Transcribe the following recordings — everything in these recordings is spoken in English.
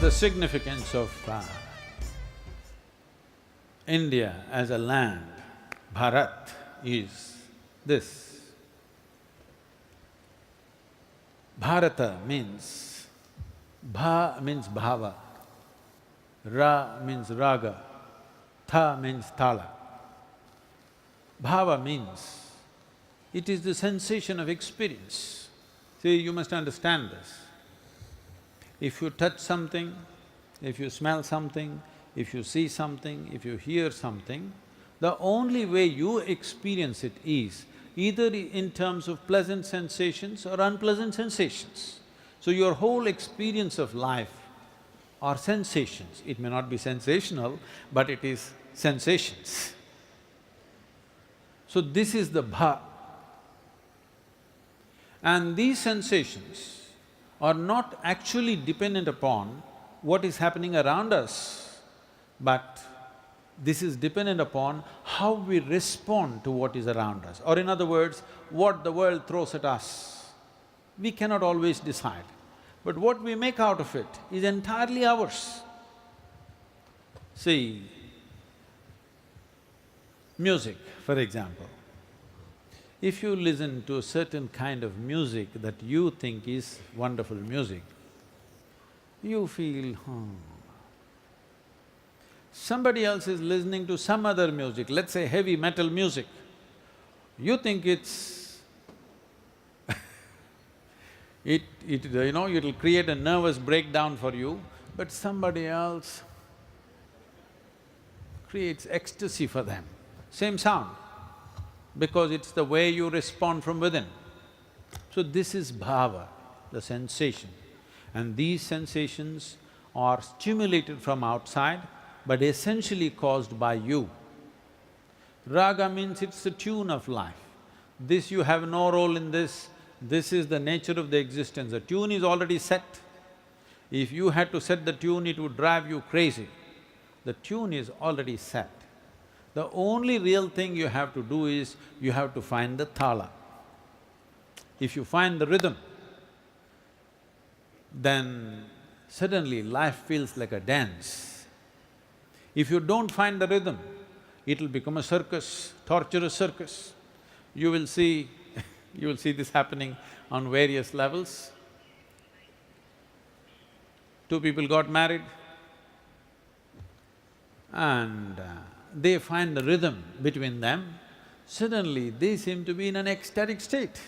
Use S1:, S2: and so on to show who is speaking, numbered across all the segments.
S1: The significance of India as a land, Bharat, is this. Bharata means… Bha means bhava, Ra means raga, Tha means tala. Bhava means it is the sensation of experience. See, you must understand this. If you touch something, if you smell something, if you see something, if you hear something, the only way you experience it is either in terms of pleasant sensations or unpleasant sensations. So your whole experience of life are sensations. It may not be sensational, but it is sensations. So this is the bha. And these sensations are not actually dependent upon what is happening around us, but this is dependent upon how we respond to what is around us, or in other words, what the world throws at us. We cannot always decide, but what we make out of it is entirely ours. See, music, for example. If you listen to a certain kind of music that you think is wonderful music, you feel, Somebody else is listening to some other music, let's say heavy metal music. You think it's it'll create a nervous breakdown for you, but somebody else creates ecstasy for them. Same sound, because it's the way you respond from within. So this is bhava, the sensation. And these sensations are stimulated from outside, but essentially caused by you. Raga means it's the tune of life. This you have no role in this is the nature of the existence. The tune is already set. If you had to set the tune, it would drive you crazy. The tune is already set. The only real thing you have to do is, you have to find the thala. If you find the rhythm, then suddenly life feels like a dance. If you don't find the rhythm, it'll become a circus, torturous circus. You will see you will see this happening on various levels. Two people got married and they find the rhythm between them, suddenly they seem to be in an ecstatic state.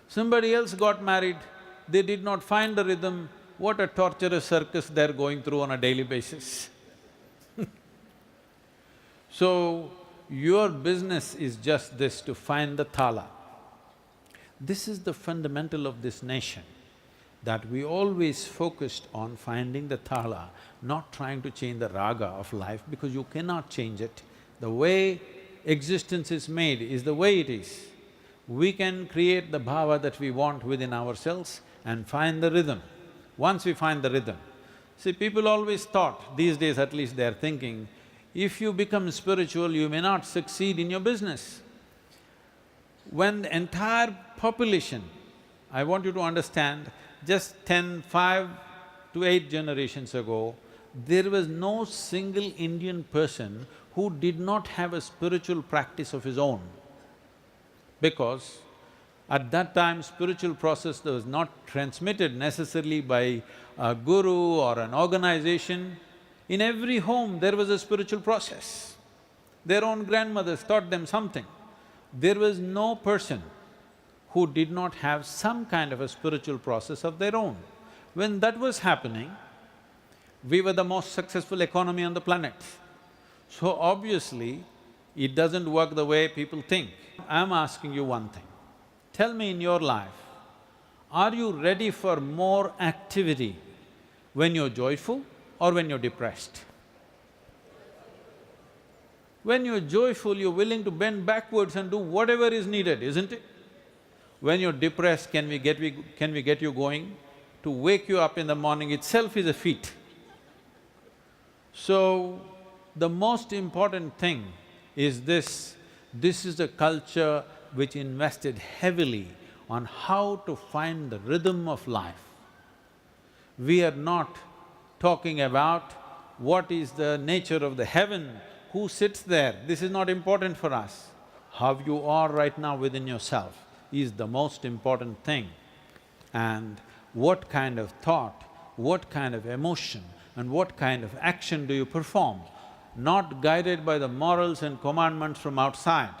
S1: Somebody else got married, they did not find the rhythm, what a torturous circus they're going through on a daily basis. So, your business is just this, to find the thala. This is the fundamental of this nation, that we always focused on finding the thala, not trying to change the raga of life, because you cannot change it. The way existence is made is the way it is. We can create the bhava that we want within ourselves and find the rhythm. Once we find the rhythm, see, people always thought, these days at least they're thinking, if you become spiritual, you may not succeed in your business. When the entire population, I want you to understand, just 5 to 8 generations ago, there was no single Indian person who did not have a spiritual practice of his own. Because at that time, spiritual process was not transmitted necessarily by a guru or an organization. In every home, there was a spiritual process. Their own grandmothers taught them something. There was no person who did not have some kind of a spiritual process of their own. When that was happening, we were the most successful economy on the planet. So obviously, it doesn't work the way people think. I'm asking you one thing. Tell me, in your life, are you ready for more activity when you're joyful or when you're depressed? When you're joyful, you're willing to bend backwards and do whatever is needed, isn't it? When you're depressed, can we get you going? To wake you up in the morning itself is a feat. So, the most important thing is this is a culture which invested heavily on how to find the rhythm of life. We are not talking about what is the nature of the heaven, who sits there, this is not important for us. How you are right now within yourself is the most important thing. And what kind of thought, what kind of emotion and what kind of action do you perform, not guided by the morals and commandments from outside,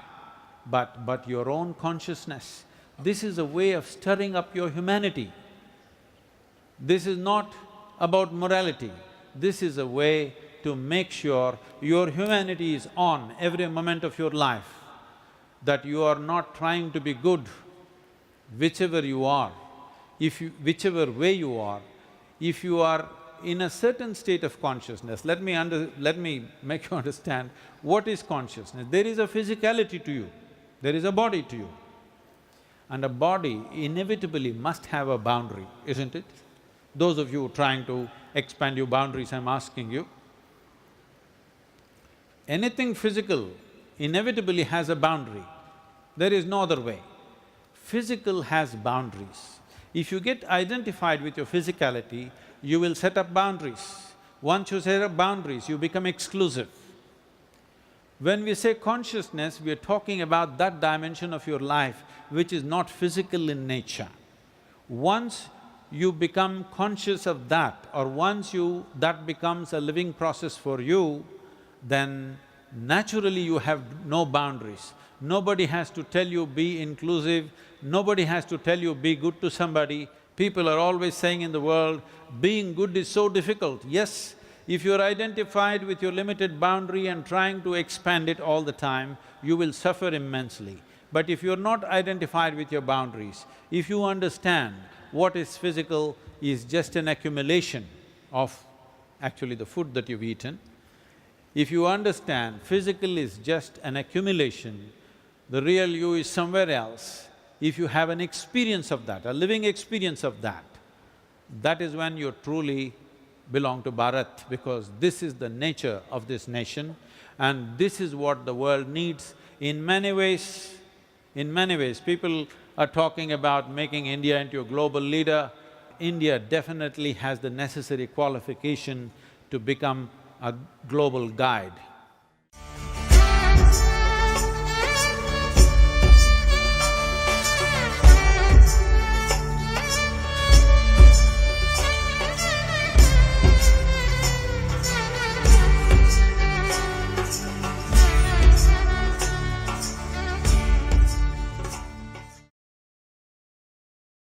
S1: but your own consciousness. This is a way of stirring up your humanity. This is not about morality, this is a way to make sure your humanity is on every moment of your life, that you are not trying to be good whichever you are, whichever way you are. If you are in a certain state of consciousness, let me make you understand what is consciousness. There is a physicality to you, there is a body to you. And a body inevitably must have a boundary, isn't it? Those of you trying to expand your boundaries, I'm asking you. Anything physical inevitably has a boundary. There is no other way. Physical has boundaries. If you get identified with your physicality, you will set up boundaries. Once you set up boundaries, you become exclusive. When we say consciousness, we are talking about that dimension of your life which is not physical in nature. Once you become conscious of that, or that becomes a living process for you, then naturally you have no boundaries. Nobody has to tell you be inclusive, nobody has to tell you be good to somebody. People are always saying in the world, being good is so difficult. Yes, if you're identified with your limited boundary and trying to expand it all the time, you will suffer immensely. But if you're not identified with your boundaries, if you understand what is physical is just an accumulation of actually the food that you've eaten, if you understand physical is just an accumulation, the real you is somewhere else, if you have an experience of that, a living experience of that, that is when you truly belong to Bharat, because this is the nature of this nation and this is what the world needs. In many ways, people are talking about making India into a global leader. India definitely has the necessary qualification to become a global guide.